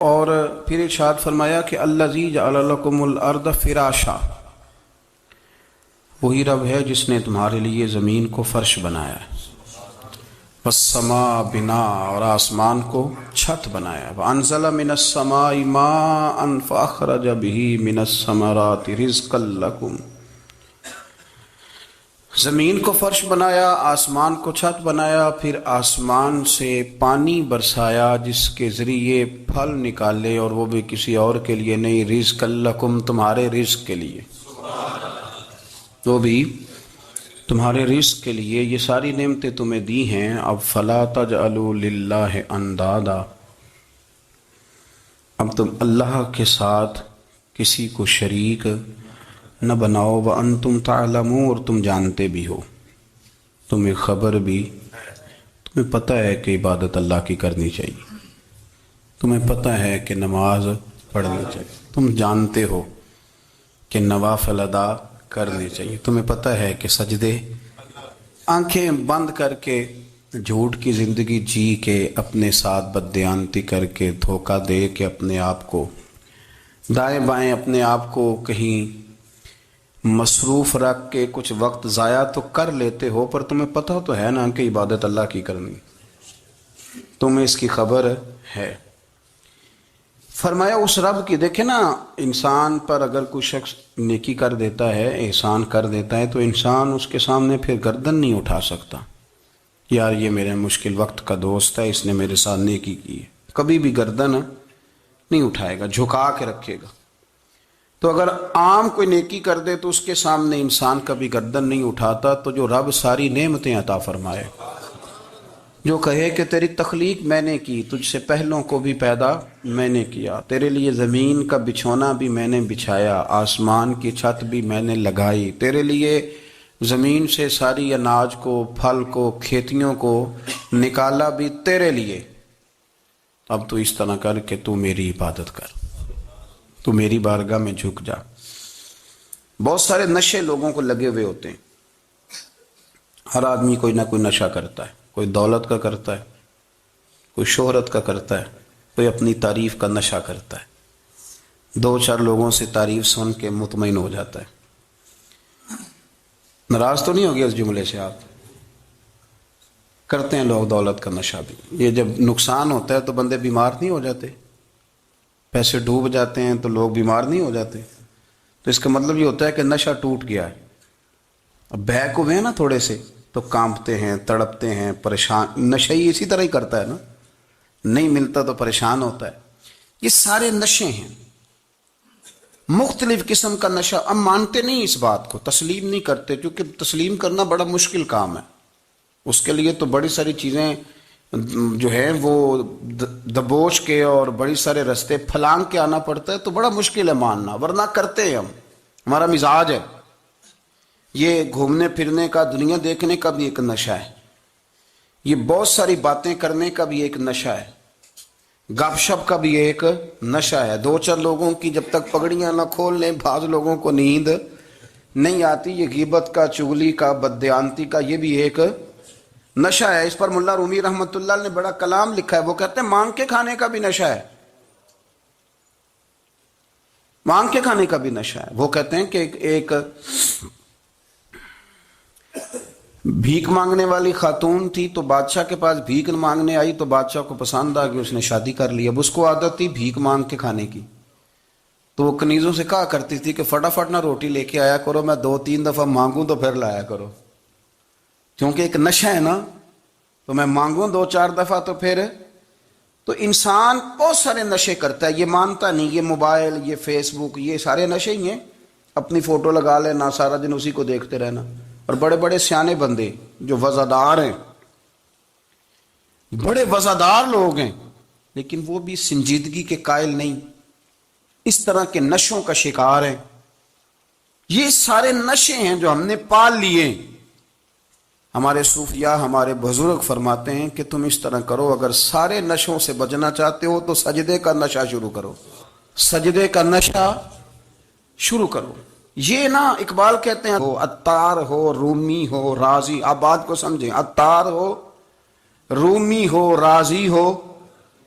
اور پھر ارشاد فرمایا کہ الذی جعل لکم الارض فراشا، وہی رب ہے جس نے تمہارے لیے زمین کو فرش بنایا ہے، والسماء بناء، اور آسمان کو چھت بنایا، وانزل من السماء ماء فاخرج به من الثمرات رزقا لکم، زمین کو فرش بنایا، آسمان کو چھت بنایا، پھر آسمان سے پانی برسایا جس کے ذریعے پھل نکالے، اور وہ بھی کسی اور کے لیے نہیں، رزقا لکم، تمہارے رزق کے لیے، وہ بھی تمہارے رزق کے لیے۔ یہ ساری نعمتیں تمہیں دی ہیں، اب فلا تجعلوا للہ اندادا، اب تم اللہ کے ساتھ کسی کو شریک نہ بناؤ، وانتم تعلمون، اور تم جانتے بھی ہو، تمہیں خبر بھی، تمہیں پتہ ہے کہ عبادت اللہ کی کرنی چاہیے، تمہیں پتہ ہے کہ نماز پڑھنی چاہیے، تم جانتے ہو کہ نوافل ادا کرنے چاہیے، تمہیں پتہ ہے کہ سجدے آنکھیں بند کر کے جھوٹ کی زندگی جی کے، اپنے ساتھ بددیانتی کر کے، دھوکہ دے کے، اپنے آپ کو دائیں بائیں، اپنے آپ کو کہیں مصروف رکھ کے کچھ وقت ضائع تو کر لیتے ہو، پر تمہیں پتہ تو ہے نا کہ عبادت اللہ کی کرنی، تمہیں اس کی خبر ہے۔ فرمایا اس رب کی، دیکھیں نا، انسان پر اگر کوئی شخص نیکی کر دیتا ہے، احسان کر دیتا ہے، تو انسان اس کے سامنے پھر گردن نہیں اٹھا سکتا، یار یہ میرے مشکل وقت کا دوست ہے، اس نے میرے ساتھ نیکی کی ہے، کبھی بھی گردن نہیں اٹھائے گا، جھکا کے رکھے گا۔ تو اگر عام کوئی نیکی کر دے تو اس کے سامنے انسان کبھی گردن نہیں اٹھاتا، تو جو رب ساری نعمتیں عطا فرمائے، جو کہے کہ تیری تخلیق میں نے کی، تجھ سے پہلوں کو بھی پیدا میں نے کیا، تیرے لیے زمین کا بچھونا بھی میں نے بچھایا، آسمان کی چھت بھی میں نے لگائی، تیرے لیے زمین سے ساری اناج کو، پھل کو، کھیتیوں کو نکالا بھی تیرے لیے، اب تو اس طرح کر کہ تو میری عبادت کر، تو میری بارگاہ میں جھک جا۔ بہت سارے نشے لوگوں کو لگے ہوئے ہوتے ہیں، ہر آدمی کوئی نہ کوئی نشہ کرتا ہے، کوئی دولت کا کرتا ہے، کوئی شہرت کا کرتا ہے، کوئی اپنی تعریف کا نشہ کرتا ہے، دو چار لوگوں سے تعریف سن کے مطمئن ہو جاتا ہے۔ ناراض تو نہیں ہو گیا اس جملے سے آپ؟ کرتے ہیں لوگ دولت کا نشہ بھی، یہ جب نقصان ہوتا ہے تو بندے بیمار نہیں ہو جاتے، پیسے ڈوب جاتے ہیں تو لوگ بیمار نہیں ہو جاتے، تو اس کا مطلب یہ ہوتا ہے کہ نشہ ٹوٹ گیا ہے۔ اب بہک ہوئے ہیں نا تھوڑے سے تو کانپتے ہیں، تڑپتے ہیں، پریشان، نشہ ہی اسی طرح ہی کرتا ہے نا، نہیں ملتا تو پریشان ہوتا ہے۔ یہ سارے نشے ہیں، مختلف قسم کا نشہ۔ ہم مانتے نہیں اس بات کو، تسلیم نہیں کرتے، کیونکہ تسلیم کرنا بڑا مشکل کام ہے، اس کے لیے تو بڑی ساری چیزیں جو ہیں وہ دبوچ کے اور بڑی سارے رستے پھلانگ کے آنا پڑتا ہے، تو بڑا مشکل ہے ماننا، ورنہ کرتے ہیں ہم، ہمارا مزاج ہے۔ یہ گھومنے پھرنے کا، دنیا دیکھنے کا بھی ایک نشہ ہے، یہ بہت ساری باتیں کرنے کا بھی ایک نشہ ہے، گپ شپ کا بھی ایک نشہ ہے۔ دو چار لوگوں کی جب تک پگڑیاں نہ کھول لیں، بعض لوگوں کو نیند نہیں آتی، یہ غیبت کا، چغلی کا، بددیانتی کا، یہ بھی ایک نشہ ہے۔ اس پر ملا رومی رحمۃ اللہ نے بڑا کلام لکھا ہے، وہ کہتے ہیں مانگ کے کھانے کا بھی نشہ ہے، مانگ کے کھانے کا بھی نشہ ہے۔ وہ کہتے ہیں کہ ایک بھیک مانگنے والی خاتون تھی، تو بادشاہ کے پاس بھیک مانگنے آئی، تو بادشاہ کو پسند آ گئی، اس نے شادی کر لی۔ اب اس کو عادت تھی بھیک مانگ کے کھانے کی، تو وہ کنیزوں سے کہا کرتی تھی کہ فٹافٹ نہ روٹی لے کے آیا کرو، میں 2-3 دفعہ مانگوں تو پھر لایا کرو، کیونکہ ایک نشہ ہے نا، تو میں مانگوں 2-4 دفعہ تو پھر۔ تو انسان بہت سارے نشے کرتا ہے، یہ مانتا نہیں، یہ موبائل، یہ فیس بک، یہ سارے نشے ہی ہیں، اپنی فوٹو لگا لینا، سارا دن اسی کو دیکھتے رہنا۔ اور بڑے بڑے سیانے بندے جو وزادار ہیں، بڑے وزادار لوگ ہیں، لیکن وہ بھی سنجیدگی کے قائل نہیں، اس طرح کے نشوں کا شکار ہیں۔ یہ سارے نشے ہیں جو ہم نے پال لیے۔ ہمارے صوفیاء، ہمارے بزرگ فرماتے ہیں کہ تم اس طرح کرو، اگر سارے نشوں سے بچنا چاہتے ہو تو سجدے کا نشہ شروع کرو، سجدے کا نشہ شروع کرو۔ یہ نا اقبال کہتے ہیں، عطار ہو، رومی ہو، رازی، آپ بات کو سمجھیں، عطار ہو، رومی ہو، رازی ہو،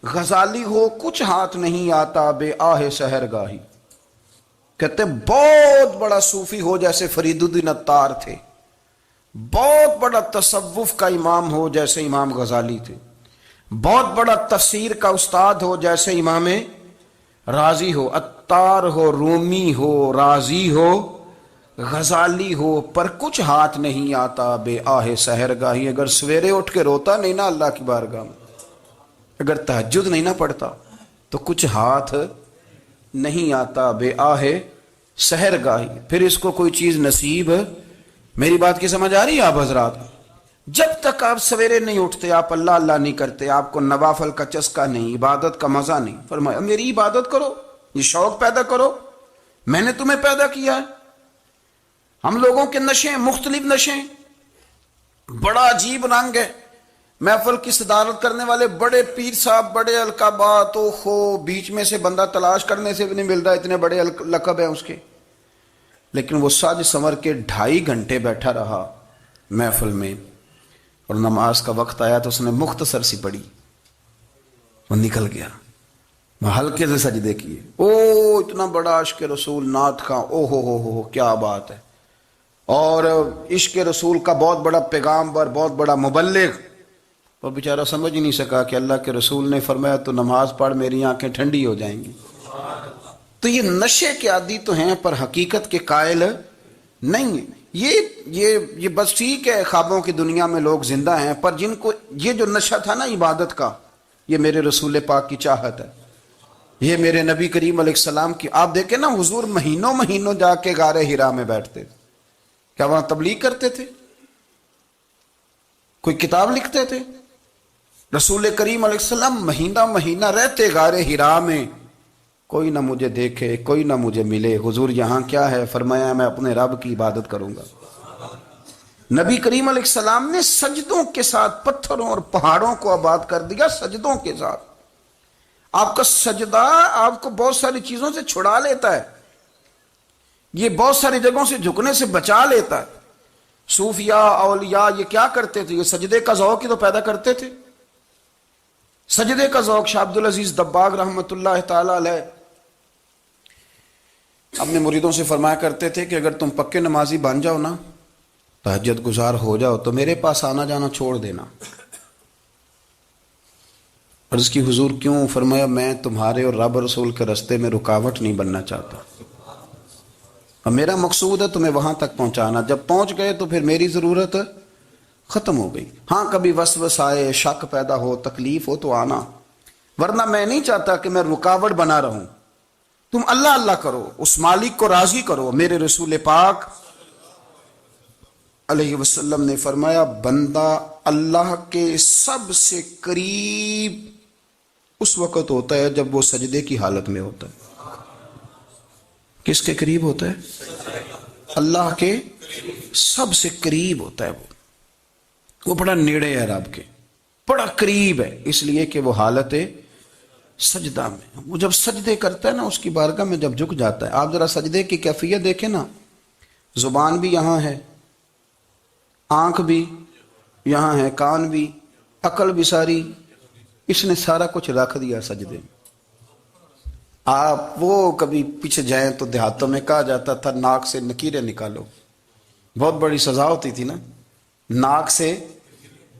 غزالی ہو کچھ ہاتھ نہیں آتا بے آہ سحر گاہی. کہتے بہت بڑا صوفی ہو جیسے فرید الدین عطار تھے، بہت بڑا تصوف کا امام ہو جیسے امام غزالی تھے، بہت بڑا تفسیر کا استاد ہو جیسے امام رازی ہو، عطار ہو، رومی ہو، رازی ہو، غزالی ہو، پر کچھ ہاتھ نہیں آتا بے آہ سحر گاہی. اگر سویرے اٹھ کے روتا نہیں نا اللہ کی بارگاہ میں، اگر تہجد نہیں نہ پڑھتا تو کچھ ہاتھ نہیں آتا بے آہ سحر گاہی. پھر اس کو کوئی چیز نصیب. میری بات کی سمجھ آ رہی ہے آپ حضرات؟ جب تک آپ سویرے نہیں اٹھتے، آپ اللہ اللہ نہیں کرتے، آپ کو نوافل کا چسکا نہیں، عبادت کا مزہ نہیں. فرمایا میری عبادت کرو، یہ شوق پیدا کرو، میں نے تمہیں پیدا کیا ہے. ہم لوگوں کے نشے مختلف نشے، بڑا عجیب رنگ ہے. محفل کی صدارت کرنے والے بڑے پیر صاحب، بڑے القابات، اوہو بیچ میں سے بندہ تلاش کرنے سے بھی نہیں مل رہا، اتنے بڑے لقب ہیں اس کے. لیکن وہ سج سنور کے 2.5 گھنٹے بیٹھا رہا محفل میں، اور نماز کا وقت آیا تو اس نے مختصر سی پڑھی، وہ نکل گیا. وہ ہلکے سے سجدے کیے. او اتنا بڑا عشق رسول نعت خواں، او ہو کیا بات ہے. اور عشق رسول کا بہت بڑا پیغامبر، بہت بڑا مبلغ. وہ بیچارہ سمجھ ہی نہیں سکا کہ اللہ کے رسول نے فرمایا تو نماز پڑھ میری آنکھیں ٹھنڈی ہو جائیں گی. تو یہ نشے کے عادی تو ہیں پر حقیقت کے قائل نہیں ہیں. یہ بس ٹھیک ہے خوابوں کی دنیا میں لوگ زندہ ہیں، پر جن کو یہ جو نشہ تھا نا عبادت کا، یہ میرے رسول پاک کی چاہت ہے، یہ میرے نبی کریم علیہ السلام کی. آپ دیکھیں نا حضور مہینوں جا کے غار حرا میں بیٹھتے تھے. کیا وہاں تبلیغ کرتے تھے؟ کوئی کتاب لکھتے تھے؟ رسول کریم علیہ السلام مہینہ رہتے غار حرا میں. کوئی نہ مجھے دیکھے، کوئی نہ مجھے ملے. حضور یہاں کیا ہے؟ فرمایا میں اپنے رب کی عبادت کروں گا. نبی کریم علیہ السلام نے سجدوں کے ساتھ پتھروں اور پہاڑوں کو آباد کر دیا، سجدوں کے ساتھ. آپ کا سجدہ آپ کو بہت ساری چیزوں سے چھڑا لیتا ہے، یہ بہت ساری جگہوں سے جھکنے سے بچا لیتا ہے. صوفیاء اولیاء یہ کیا کرتے تھے؟ یہ سجدے کا ذوق ہی تو پیدا کرتے تھے. سجدے کا ذوق. شاہ عبد العزیز دباغ رحمۃ اللہ تعالی علیہ اپنے مریدوں سے فرمایا کرتے تھے کہ اگر تم پکے نمازی بن جاؤ نا، تہجد گزار ہو جاؤ، تو میرے پاس آنا جانا چھوڑ دینا. عرض کی حضور کیوں؟ فرمایا میں تمہارے اور رب رسول کے رستے میں رکاوٹ نہیں بننا چاہتا، اور میرا مقصود ہے تمہیں وہاں تک پہنچانا. جب پہنچ گئے تو پھر میری ضرورت ختم ہو گئی. ہاں کبھی وسوس آئے، شک پیدا ہو، تکلیف ہو تو آنا، ورنہ میں نہیں چاہتا کہ میں رکاوٹ بنا رہوں. تم اللہ اللہ کرو، اس مالک کو راضی کرو. میرے رسول پاک علیہ وسلم نے فرمایا بندہ اللہ کے سب سے قریب اس وقت ہوتا ہے جب وہ سجدے کی حالت میں ہوتا ہے. کس کے قریب ہوتا ہے؟ اللہ کے سب سے قریب ہوتا ہے. وہ بڑا نیڑے ہے رب کے، بڑا قریب ہے، اس لیے کہ وہ حالت سجدہ میں. وہ جب سجدے کرتا ہے نا، اس کی بارگاہ میں جب جھک جاتا ہے. آپ ذرا سجدے کی کیفیت دیکھیں نا، زبان بھی یہاں ہے، آنکھ بھی یہاں ہے، کان بھی، عقل بھی ساری، اس نے سارا کچھ رکھ دیا سجدے میں. آپ وہ کبھی پیچھے جائیں تو دیہاتوں میں کہا جاتا تھا ناک سے نکیریں نکالو. بہت بڑی سزا ہوتی تھی نا، ناک سے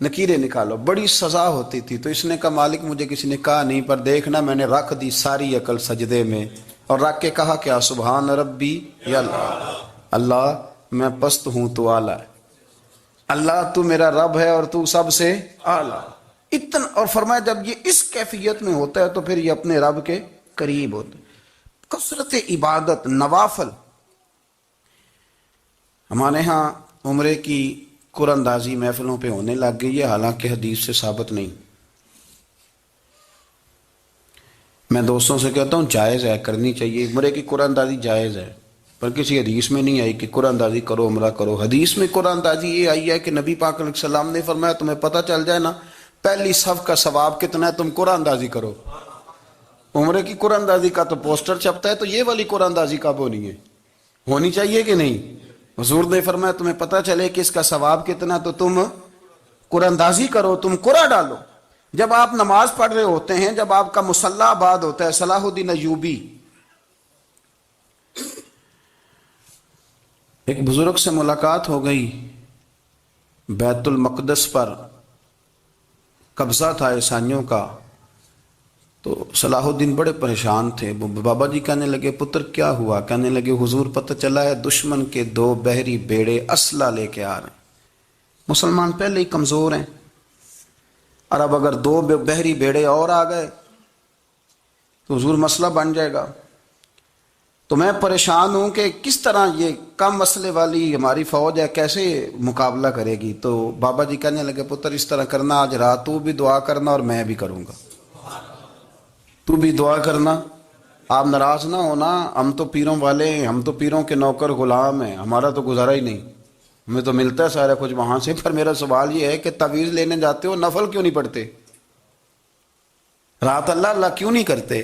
نکیریں نکالو، بڑی سزا ہوتی تھی. تو اس نے کہا مالک مجھے کسی نے کہا نہیں، پر دیکھنا میں نے رکھ دی ساری عقل سجدے میں، اور رکھ کے کہا کیا؟ سبحان ربی یا اللہ، اللہ میں پست ہوں تو اعلیٰ ہے، اللہ تو میرا رب ہے اور تو سب سے اعلیٰ. اتنا. اور فرمایا جب یہ اس کیفیت میں ہوتا ہے تو پھر یہ اپنے رب کے قریب ہوتا ہے. کثرت عبادت، نوافل. ہمارے ہاں عمرے کی قرآن اندازی محفلوں پہ ہونے لگ گئی ہے، حالانکہ حدیث سے ثابت نہیں. میں دوستوں سے کہتا ہوں جائز ہے، کرنی چاہیے. عمرے کی قرآن اندازی جائز ہے، پر کسی حدیث میں نہیں آئی کہ قرآن اندازی کرو عمرہ کرو. حدیث میں قرآن اندازی یہ آئی ہے کہ نبی پاک علیہ السلام نے فرمایا تمہیں پتہ چل جائے نا پہلی صف کا ثواب کتنا ہے، تم قرآن اندازی کرو. عمرے کی قرآن اندازی کا تو پوسٹر چھپتا ہے، تو یہ والی قرآن اندازی کب ہونی ہے؟ ہونی چاہیے کہ نہیں؟ حضور نے فرمایا تمہیں پتہ چلے کہ اس کا ثواب کتنا، تو تم قرآن اندازی کرو، تم قرآن ڈالو. جب آپ نماز پڑھ رہے ہوتے ہیں، جب آپ کا مصلی آباد ہوتا ہے، صلاح الدین ایوبی ایک بزرگ سے ملاقات ہو گئی، بیت المقدس پر قبضہ تھا عیسائیوں کا، تو صلاح الدین بڑے پریشان تھے۔ بابا جی کہنے لگے پتر کیا ہوا؟ کہنے لگے حضور پتہ چلا ہے دشمن کے 2 بحری بیڑے اسلحہ لے کے آ رہے ہیں، مسلمان پہلے ہی کمزور ہیں، اور اب اگر 2 بحری بیڑے اور آ گئے تو حضور مسئلہ بن جائے گا۔ تو میں پریشان ہوں کہ کس طرح یہ کم مسئلے والی ہماری فوج ہے کیسے مقابلہ کرے گی۔ تو بابا جی کہنے لگے پتر اس طرح کرنا، آج رات تو بھی دعا کرنا اور میں بھی کروں گا، تو بھی دعا کرنا، آپ ناراض نہ ہونا، ہم تو پیروں والے ہیں، ہم تو پیروں کے نوکر غلام ہیں، ہمارا تو گزارا ہی نہیں، ہمیں تو ملتا ہے سارا کچھ وہاں سے۔ پر میرا سوال یہ ہے کہ تعویذ لینے جاتے ہو نفل کیوں نہیں پڑھتے؟ رات اللہ اللہ کیوں نہیں کرتے؟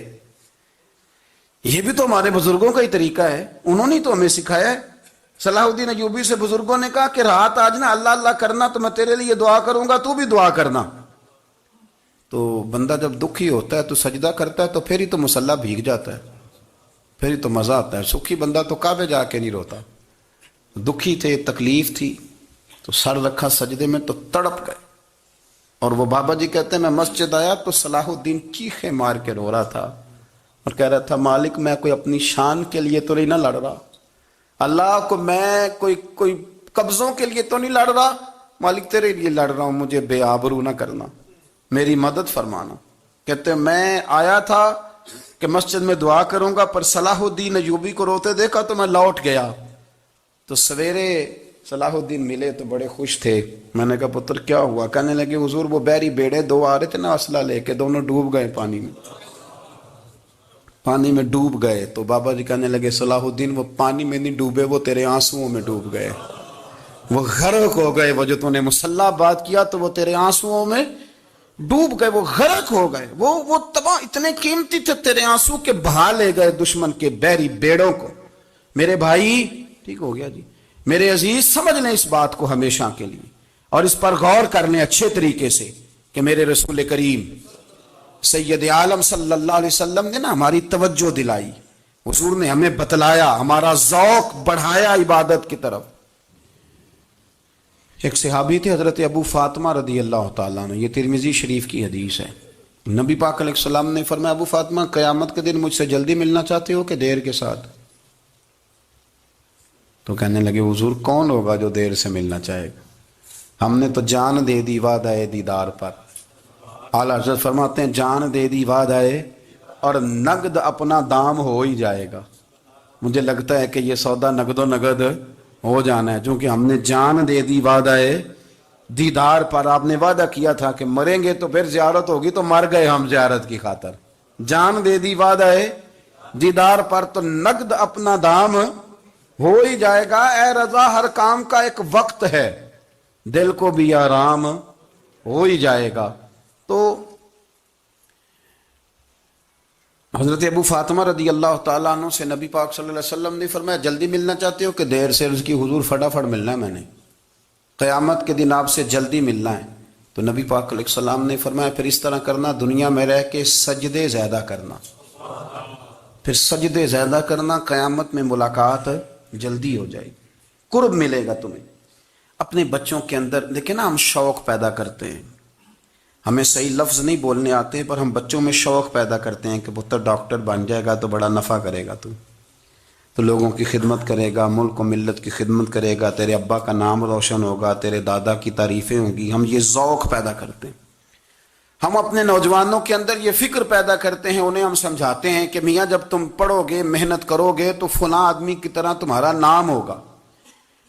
یہ بھی تو ہمارے بزرگوں کا ہی طریقہ ہے، انہوں نے تو ہمیں سکھایا ہے۔ صلاح الدین ایوبی سے بزرگوں نے کہا کہ رات آج نا اللہ اللہ کرنا، تو میں تیرے لیے دعا کروں گا، تو بھی دعا کرنا۔ تو بندہ جب دکھی ہوتا ہے تو سجدہ کرتا ہے، تو پھر ہی تو مصلی بھیگ جاتا ہے، پھر ہی تو مزہ آتا ہے۔ سکھی بندہ تو کعبے جا کے نہیں روتا، دکھی تھے، تکلیف تھی، تو سر رکھا سجدے میں تو تڑپ گئے۔ اور وہ بابا جی کہتے ہیں میں مسجد آیا تو صلاح الدین چیخیں مار کے رو رہا تھا اور کہہ رہا تھا مالک میں کوئی اپنی شان کے لیے تو نہیں نہ لڑ رہا، اللہ کو میں کوئی قبضوں کے لیے تو نہیں لڑ رہا، مالک تیرے لیے لڑ رہا ہوں، مجھے بے آبرو نہ کرنا، میری مدد فرمانا۔ کہتے ہیں میں آیا تھا کہ مسجد میں دعا کروں گا، پر صلاح الدین ایوبی کو روتے دیکھا تو میں لوٹ گیا۔ تو سویرے صلاح الدین ملے تو بڑے خوش تھے۔ میں نے کہا پتر کیا ہوا؟ کہنے لگے حضور وہ بحری بیڑے 2 آ رہے تھے نا اسلحہ لے کے، دونوں ڈوب گئے پانی میں ڈوب گئے۔ تو بابا جی کہنے لگے صلاح الدین وہ پانی میں نہیں ڈوبے، وہ تیرے آنسوؤں میں ڈوب گئے، وہ غرق ہو گئے، وہ جو تو نے مصلی بات کیا تو وہ تیرے آنسوؤں میں ڈوب گئے، وہ غرق ہو گئے، وہ تباہ، اتنے قیمتی تھے تیرے آنسو کے بہا لے گئے دشمن کے بحری بیڑوں کو۔ میرے بھائی ٹھیک ہو گیا جی، میرے عزیز سمجھ لیں اس بات کو ہمیشہ کے لیے، اور اس پر غور کر لیں اچھے طریقے سے کہ میرے رسول کریم سید عالم صلی اللہ علیہ وسلم نے نا ہماری توجہ دلائی، حضور نے ہمیں بتلایا، ہمارا ذوق بڑھایا عبادت کی طرف۔ ایک صحابی تھے حضرت ابو فاطمہ رضی اللہ تعالیٰ عنہ، یہ ترمذی شریف کی حدیث ہے۔ نبی پاک علیہ السلام نے فرمایا ابو فاطمہ قیامت کے دن مجھ سے جلدی ملنا چاہتے ہو کہ دیر کے ساتھ؟ تو کہنے لگے حضور کون ہوگا جو دیر سے ملنا چاہے گا، ہم نے تو جان دے دی وعدہ دیدار پر۔ اعلیٰ حضرت فرماتے ہیں جان دے دی وعدہ اور نقد اپنا دام ہو ہی جائے گا۔ مجھے لگتا ہے کہ یہ سودا نقد و نقد ہو جانا ہے، چونکہ ہم نے جان دے دی وعدہ دیدار پر۔ آپ نے وعدہ کیا تھا کہ مریں گے تو پھر زیارت ہوگی، تو مر گئے ہم زیارت کی خاطر۔ جان دے دی وعدہ دیدار پر تو نقد اپنا دام ہو ہی جائے گا۔ اے رضا ہر کام کا ایک وقت ہے، دل کو بھی آرام ہو ہی جائے گا۔ تو حضرت ابو فاطمہ رضی اللہ تعالیٰ عنہ سے نبی پاک صلی اللہ علیہ وسلم نے فرمایا جلدی ملنا چاہتے ہو کہ دیر سے؟ اس کی حضور فٹافٹ ملنا ہے، میں نے قیامت کے دن آپ سے جلدی ملنا ہے۔ تو نبی پاک علیہ السلام نے فرمایا پھر اس طرح کرنا، دنیا میں رہ کے سجدے زیادہ کرنا، پھر سجدے زیادہ کرنا، قیامت میں ملاقات جلدی ہو جائے گی، قرب ملے گا تمہیں۔ اپنے بچوں کے اندر دیکھیں نا، ہم شوق پیدا کرتے ہیں، ہمیں صحیح لفظ نہیں بولنے آتے پر ہم بچوں میں شوق پیدا کرتے ہیں کہ پتر ڈاکٹر بن جائے گا تو بڑا نفع کرے گا، تو لوگوں کی خدمت کرے گا، ملک و ملت کی خدمت کرے گا، تیرے ابا کا نام روشن ہوگا، تیرے دادا کی تعریفیں ہوں گی۔ ہم یہ ذوق پیدا کرتے ہیں، ہم اپنے نوجوانوں کے اندر یہ فکر پیدا کرتے ہیں، انہیں ہم سمجھاتے ہیں کہ میاں جب تم پڑھو گے، محنت کرو گے تو فلاں آدمی کی طرح تمہارا نام ہوگا۔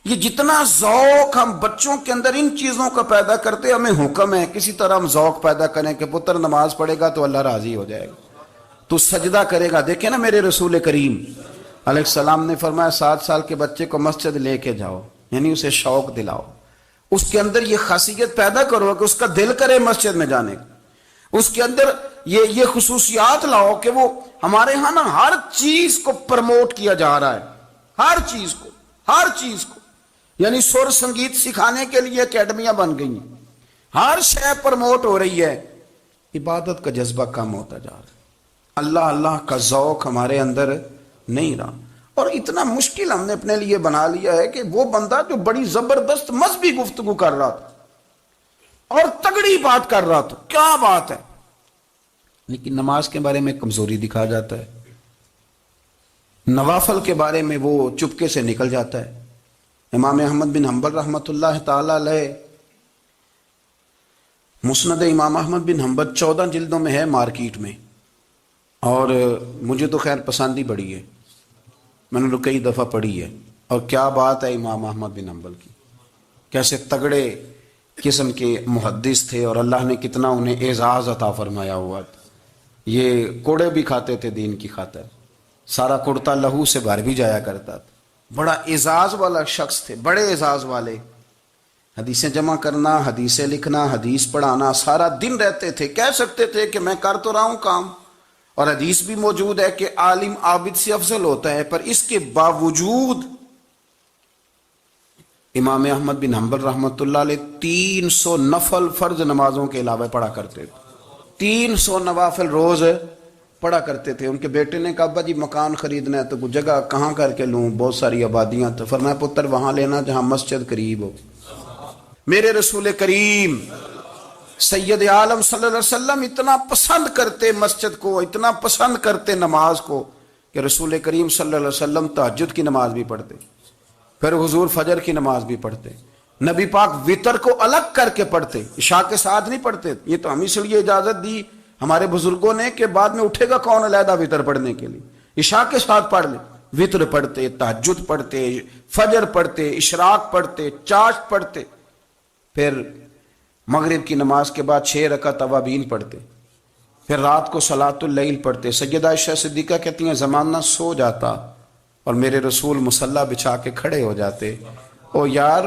یہ جتنا ذوق ہم بچوں کے اندر ان چیزوں کا پیدا کرتے، ہمیں حکم ہے کسی طرح ہم ذوق پیدا کریں کہ پتر نماز پڑھے گا تو اللہ راضی ہو جائے گا، تو سجدہ کرے گا۔ دیکھیں نا میرے رسول کریم علیہ السلام نے فرمایا 7 سال کے بچے کو مسجد لے کے جاؤ، یعنی اسے شوق دلاؤ، اس کے اندر یہ خاصیت پیدا کرو کہ اس کا دل کرے مسجد میں جانے کا، اس کے اندر یہ خصوصیات لاؤ کہ وہ ہمارے ہاں نا ہر چیز کو پرموٹ کیا جا رہا ہے، ہر چیز کو، یعنی سر سنگیت سکھانے کے لیے اکیڈمیاں بن گئی ہیں، ہر شے پرموٹ ہو رہی ہے، عبادت کا جذبہ کم ہوتا جا رہا ہے، اللہ اللہ کا ذوق ہمارے اندر نہیں رہا۔ اور اتنا مشکل ہم نے اپنے لیے بنا لیا ہے کہ وہ بندہ جو بڑی زبردست مذہبی گفتگو کر رہا تھا اور تگڑی بات کر رہا تھا، کیا بات ہے، لیکن نماز کے بارے میں کمزوری دکھا جاتا ہے، نوافل کے بارے میں وہ چپکے سے نکل جاتا ہے۔ امام احمد بن حنبل رحمۃ اللہ تعالی علیہ، مسند امام احمد بن حنبل 14 جلدوں میں ہے مارکیٹ میں، اور مجھے تو خیر پسند ہی بڑی ہے، میں نے تو کئی دفعہ پڑھی ہے۔ اور کیا بات ہے امام احمد بن حنبل کی، کیسے تگڑے قسم کے محدث تھے اور اللہ نے کتنا انہیں اعزاز عطا فرمایا ہوا تھا۔ یہ کوڑے بھی کھاتے تھے دین کی خاطر، سارا کرتا لہو سے بھر بھی جایا کرتا تھا، بڑا اعزاز والا شخص تھے، بڑے اعزاز والے، حدیثیں جمع کرنا، حدیثیں لکھنا، حدیث پڑھانا، سارا دن رہتے تھے۔ کہہ سکتے تھے کہ میں کر تو رہا ہوں کام، اور حدیث بھی موجود ہے کہ عالم عابد سے افضل ہوتا ہے، پر اس کے باوجود امام احمد بن حنبل رحمۃ اللہ علیہ 300 نفل فرض نمازوں کے علاوہ پڑھا کرتے تھے، 300 نوافل روز پڑھا کرتے تھے۔ ان کے بیٹے نے کہا ابا جی مکان خریدنا ہے تو کوئی جگہ کہاں کر کے لوں، بہت ساری آبادیاں، تو فرمایا پتر وہاں لینا جہاں مسجد قریب ہو۔ میرے رسول کریم سید عالم صلی اللہ علیہ وسلم اتنا پسند کرتے مسجد کو، اتنا پسند کرتے نماز کو، کہ رسول کریم صلی اللہ علیہ وسلم تہجد کی نماز بھی پڑھتے، پھر حضور فجر کی نماز بھی پڑھتے، نبی پاک وتر کو الگ کر کے پڑھتے، عشاء کے ساتھ نہیں پڑھتے۔ یہ تو ہم اس لیے اجازت دی ہمارے بزرگوں نے کہ بعد میں اٹھے گا کون علیحدہ وتر پڑھنے کے لیے، عشاء کے ساتھ پڑھ لے۔ وتر پڑھتے، تہجد پڑھتے، فجر پڑھتے، اشراق پڑھتے، چاشت پڑھتے، پھر مغرب کی نماز کے بعد 6 رکعت اوابین پڑھتے، پھر رات کو صلاۃ اللیل پڑھتے۔ سیدہ عائشہ صدیقہ کہتی ہیں زمانہ سو جاتا اور میرے رسول مصلی بچھا کے کھڑے ہو جاتے۔ او یار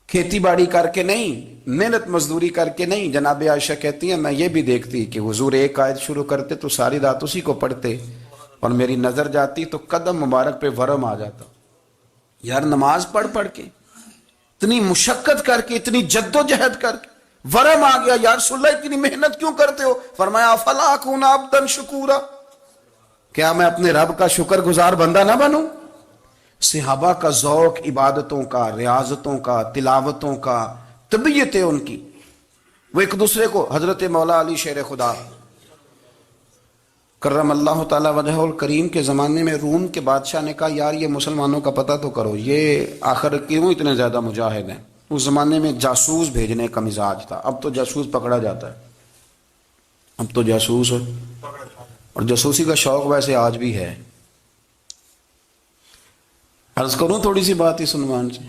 کھیتی باڑی کر کے نہیں، محنت مزدوری کر کے نہیں، جناب عائشہ کہتی ہیں میں یہ بھی دیکھتی کہ حضور ایک آیت شروع کرتے تو ساری رات اسی کو پڑھتے، اور میری نظر جاتی تو قدم مبارک پہ ورم آ جاتا۔ یار نماز پڑھ پڑھ کے، اتنی مشقت کر کے، اتنی جد و جہد کر کے ورم آ گیا، یا رسول اللہ اتنی محنت کیوں کرتے ہو؟ فرمایا افلا اکون عبدا شکورا، کیا میں اپنے رب کا شکر گزار بندہ نہ بنوں؟ صحابہ کا ذوق عبادتوں کا، ریاضتوں کا، تلاوتوں کا، طبیعت ان کی، وہ ایک دوسرے کو، حضرت مولا علی شیر خدا کرم اللہ تعالی وجہ الکریم کے زمانے میں روم کے بادشاہ نے کہا یار یہ مسلمانوں کا پتہ تو کرو، یہ آخر کیوں اتنے زیادہ مجاہد ہیں؟ اس زمانے میں جاسوس بھیجنے کا مزاج تھا، اب تو جاسوس پکڑا جاتا ہے، اب تو جاسوس، اور جاسوسی کا شوق ویسے آج بھی ہے۔ عرض کروں تھوڑی سی بات اس عنوان سے،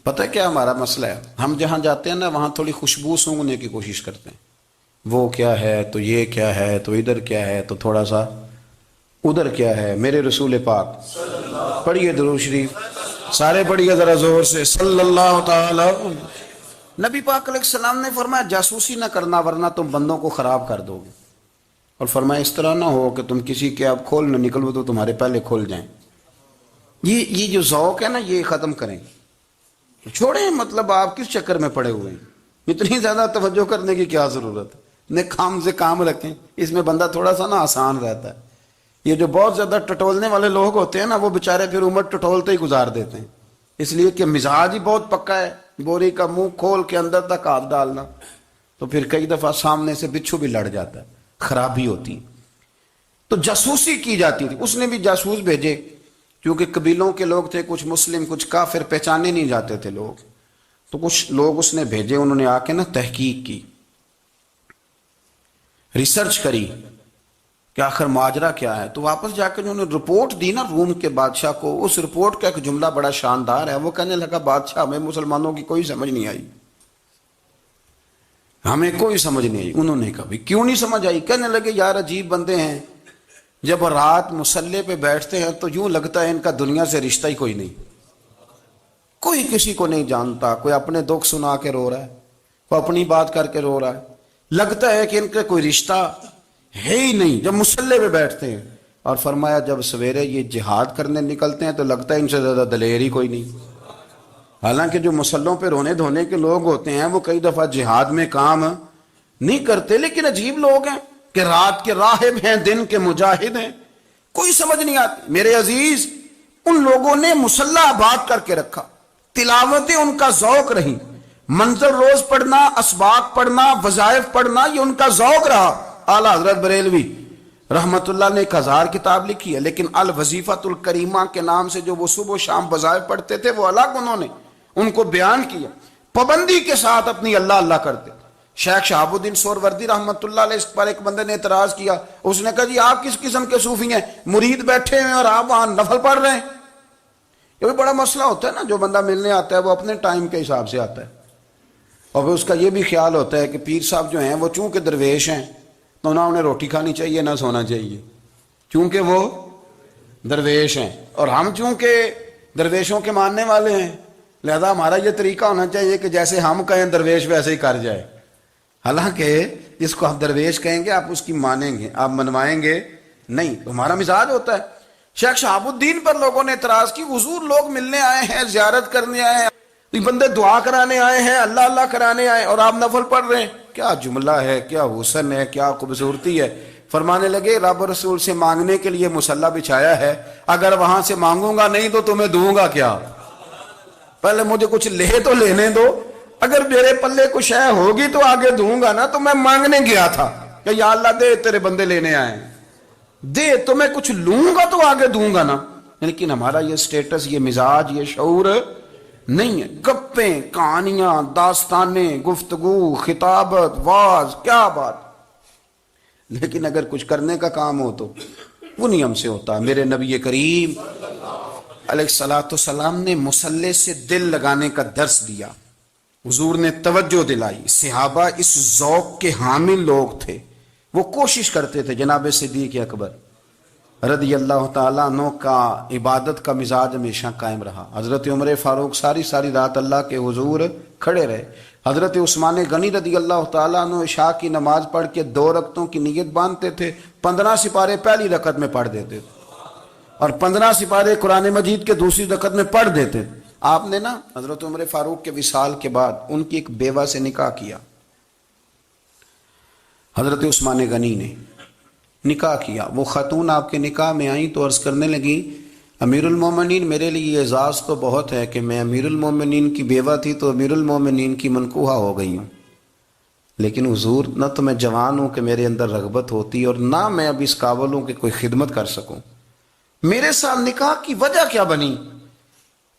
پتہ ہے کیا ہمارا مسئلہ ہے؟ ہم جہاں جاتے ہیں نا وہاں تھوڑی خوشبو سونگنے کی کوشش کرتے ہیں، وہ کیا ہے تو یہ کیا ہے تو ادھر کیا ہے تو تھوڑا سا ادھر کیا ہے۔ میرے رسول پاک پڑھیے درود شریف، سارے پڑھیے ذرا زور سے، صلی اللہ تعالی۔ نبی پاک علیہ السلام نے فرمایا جاسوسی نہ کرنا ورنہ تم بندوں کو خراب کر دو گے، اور فرمایا اس طرح نہ ہو کہ تم کسی کے آپ کھول نہ نکلو تو تمہارے پہلے کھول جائیں۔ یہ جو ذوق ہے نا یہ ختم کریں، چھوڑیں، مطلب آپ کس چکر میں پڑے ہوئے ہیں، اتنی زیادہ توجہ کرنے کی کیا ضرورت ہے؟ نے کام سے کام رکھیں، اس میں بندہ تھوڑا سا نا آسان رہتا ہے۔ یہ جو بہت زیادہ ٹٹولنے والے لوگ ہوتے ہیں نا وہ بےچارے پھر عمر ٹٹولتے ہی گزار دیتے ہیں، اس لیے کہ مزاج ہی بہت پکا ہے، بوری کا منہ کھول کے اندر تک ہاتھ ڈالنا، تو پھر کئی دفعہ سامنے سے بچھو بھی لڑ جاتا ہے، خرابی ہوتی۔ تو جاسوسی کی جاتی تھی، اس نے بھی جاسوس بھیجے، کیونکہ قبیلوں کے لوگ تھے، کچھ مسلم کچھ کافر، پہچانے نہیں جاتے تھے لوگ، تو کچھ لوگ اس نے بھیجے، انہوں نے آ کے نا تحقیق کی، ریسرچ کری کہ آخر ماجرا کیا ہے، تو واپس جا کے انہوں نے رپورٹ دی نا روم کے بادشاہ کو۔ اس رپورٹ کا ایک جملہ بڑا شاندار ہے، وہ کہنے لگا بادشاہ ہمیں مسلمانوں کی کوئی سمجھ نہیں آئی، ہمیں کوئی سمجھ نہیں آئی۔ انہوں نے کہا بھی کیوں نہیں سمجھ آئی؟ کہنے لگے یار عجیب بندے ہیں، جب رات مصلے پہ بیٹھتے ہیں تو یوں لگتا ہے ان کا دنیا سے رشتہ ہی کوئی نہیں، کوئی کسی کو نہیں جانتا، کوئی اپنے دکھ سنا کے رو رہا ہے، کوئی اپنی بات کر کے رو رہا ہے، لگتا ہے کہ ان کا کوئی رشتہ ہے ہی نہیں جب مصلے پہ بیٹھتے ہیں۔ اور فرمایا جب سویرے یہ جہاد کرنے نکلتے ہیں تو لگتا ہے ان سے زیادہ دلیر ہی کوئی نہیں، حالانکہ جو مصلوں پہ رونے دھونے کے لوگ ہوتے ہیں وہ کئی دفعہ جہاد میں کام نہیں کرتے، لیکن عجیب لوگ ہیں کہ رات کے راہب ہیں دن کے مجاہد ہیں، کوئی سمجھ نہیں آتی۔ میرے عزیز، ان لوگوں نے مصلی آباد کر کے رکھا، تلاوتیں ان کا ذوق رہی، منظر روز پڑھنا، اسباق پڑھنا، وظائف پڑھنا، یہ ان کا ذوق رہا۔ اعلیٰ حضرت بریلوی رحمت اللہ نے 1000 کتاب لکھی ہے، لیکن الوظیفۃ الکریمہ کے نام سے جو وہ صبح و شام وظائف پڑھتے تھے وہ الگ انہوں نے ان کو بیان کیا، پابندی کے ساتھ اپنی اللہ اللہ کرتے۔ شیخ شہاب الدین سہروردی رحمت اللہ علیہ اس پر ایک بندے نے اعتراض کیا، اس نے کہا جی آپ کس قسم کے صوفی ہیں، مرید بیٹھے ہیں اور آپ وہاں نفل پڑھ رہے ہیں؟ یہ بھی بڑا مسئلہ ہوتا ہے نا، جو بندہ ملنے آتا ہے وہ اپنے ٹائم کے حساب سے آتا ہے، اور پھر اس کا یہ بھی خیال ہوتا ہے کہ پیر صاحب جو ہیں وہ چونکہ درویش ہیں تو نہ انہیں روٹی کھانی چاہیے نہ سونا چاہیے، چونکہ وہ درویش ہیں، اور ہم چونکہ درویشوں کے ماننے والے ہیں لہذا ہمارا یہ طریقہ ہونا چاہیے کہ جیسے ہم کہیں درویش ویسے ہی کر جائے۔ حالانکہ جس کو آپ درویش کہیں گے آپ اس کی مانیں گے، آپ منوائیں گے نہیں، ہمارا مزاج ہوتا ہے۔ شیخ شہاب الدین پر لوگوں نے اعتراض کی، حضور لوگ ملنے آئے ہیں، زیارت کرنے آئے ہیں، یہ بندے دعا کرانے آئے ہیں، اللہ اللہ کرانے آئے اور آپ نفل پڑھ رہے ہیں، کیا جملہ ہے، کیا حسن ہے، کیا خوبصورتی ہے۔ فرمانے لگے رب رسول سے مانگنے کے لیے مصلی بچھایا ہے، اگر وہاں سے مانگوں گا نہیں تو تمہیں دوں گا کیا؟ پہلے مجھے کچھ لے تو لینے دو، اگر میرے پلے کچھ ہے ہوگی تو آگے دوں گا نا۔ تو میں مانگنے گیا تھا کہ یا اللہ دے، تیرے بندے لینے آئے، دے تو میں کچھ لوں گا تو آگے دوں گا نا۔ لیکن ہمارا یہ سٹیٹس، یہ مزاج، یہ شعور نہیں ہے۔ گپیں، کہانیاں، داستانیں، گفتگو، خطابت، واز، کیا بات، لیکن اگر کچھ کرنے کا کام ہو تو وہ نہیں ہم سے ہوتا۔ میرے نبی کریم علیہ الصلوۃ والسلام نے مصلی سے دل لگانے کا درس دیا، حضور نے توجہ دلائی، صحابہ اس ذوق کے حامل لوگ تھے، وہ کوشش کرتے تھے۔ جناب صدیق اکبر رضی اللہ تعالیٰ عنہ کا عبادت کا مزاج ہمیشہ قائم رہا۔ حضرت عمر فاروق ساری رات اللہ کے حضور کھڑے رہے۔ حضرت عثمان غنی رضی اللہ تعالیٰ عنہ عشاء کی نماز پڑھ کے 2 رکعتوں کی نیت باندھتے تھے، 15 سپارے پہلی رکعت میں پڑھ دیتے تھے اور 15 سپارے قرآن مجید کے دوسری رکعت میں پڑھ دیتے تھے۔ آپ نے نا حضرت عمر فاروق کے وصال کے بعد ان کی ایک بیوہ سے نکاح کیا، حضرت عثمان غنی نے نکاح کیا۔ وہ خاتون آپ کے نکاح میں آئیں تو عرض کرنے لگی، امیر المومنین میرے لیے اعزاز تو بہت ہے کہ میں امیر المومنین کی بیوہ تھی تو امیر المومنین کی منکوحہ ہو گئی ہوں، لیکن حضور نہ تو میں جوان ہوں کہ میرے اندر رغبت ہوتی اور نہ میں اب اس قابل ہوں کہ کوئی خدمت کر سکوں، میرے ساتھ نکاح کی وجہ کیا بنی؟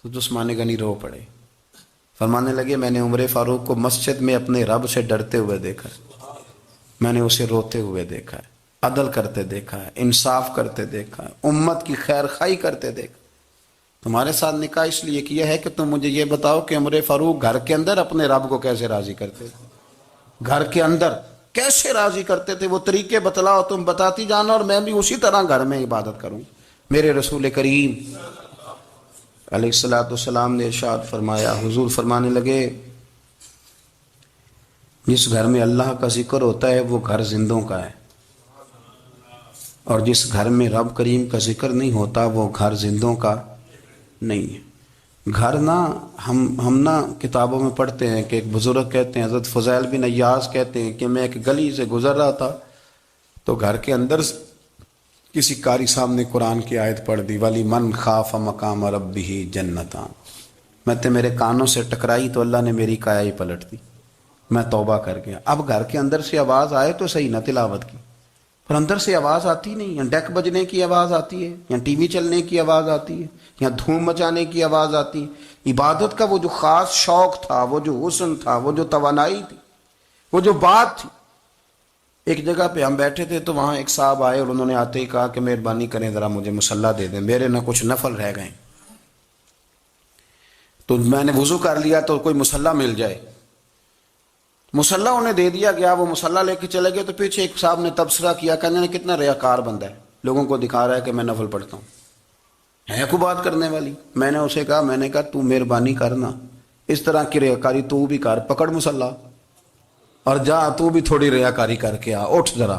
تو عثمان غنی رو پڑے، فرمانے لگے میں نے عمر فاروق کو مسجد میں اپنے رب سے ڈرتے ہوئے دیکھا ہے، میں نے اسے روتے ہوئے دیکھا ہے، عدل کرتے دیکھا ہے، انصاف کرتے دیکھا ہے، امت کی خیر خواہی کرتے دیکھا۔ تمہارے ساتھ نکاح اس لیے کیا ہے کہ تم مجھے یہ بتاؤ کہ عمر فاروق گھر کے اندر اپنے رب کو کیسے راضی کرتے تھے، گھر کے اندر کیسے راضی کرتے تھے، وہ طریقے بتلاؤ، تم بتاتی جانا اور میں بھی اسی طرح گھر میں عبادت کروں۔ میرے رسول کریم علیہ الصلوۃ والسلام نے ارشاد فرمایا، حضور فرمانے لگے جس گھر میں اللہ کا ذکر ہوتا ہے وہ گھر زندوں کا ہے، اور جس گھر میں رب کریم کا ذکر نہیں ہوتا وہ گھر زندوں کا نہیں ہے۔ گھر نا ہم نا کتابوں میں پڑھتے ہیں کہ ایک بزرگ کہتے ہیں، حضرت فضیل بن ایاز کہتے ہیں کہ میں ایک گلی سے گزر رہا تھا تو گھر کے اندر کسی قاری صاحب نے قرآن کی آیت پڑھ دی، ولی من خاف مقام ربہ جنتان، میں تے میرے کانوں سے ٹکرائی تو اللہ نے میری کایا ہی پلٹ دی، میں توبہ کر گیا۔ اب گھر کے اندر سے آواز آئے تو صحیح نہ تلاوت کی، پر اندر سے آواز آتی نہیں، یا ڈیک بجنے کی آواز آتی ہے، یا ٹی وی چلنے کی آواز آتی ہے، یا دھوم مچانے کی آواز آتی ہے۔ عبادت کا وہ جو خاص شوق تھا، وہ جو حسن تھا، وہ جو توانائی تھی، وہ جو بات تھی۔ ایک جگہ پہ ہم بیٹھے تھے تو وہاں ایک صاحب آئے اور انہوں نے آتے ہی کہا کہ مہربانی کریں ذرا مجھے مصلی دے دیں، میرے نہ کچھ نفل رہ گئے۔ تو میں نے وضو کر لیا تو کوئی مصلی مل جائے، مصلی انہیں دے دیا گیا، وہ مصلی لے کے چلے گئے تو پیچھے ایک صاحب نے تبصرہ کیا، کہنے نے کتنا ریاکار بندہ ہے، لوگوں کو دکھا رہا ہے کہ میں نفل پڑھتا ہوں، ہے کوئی بات کرنے والی؟ میں نے اسے کہا، میں نے کہا تو مہربانی کرنا اس طرح کی ریاکاری تو بھی کر، پکڑ مصلی اور جا تو بھی تھوڑی ریاکاری کر کے آ، اٹھ ذرا۔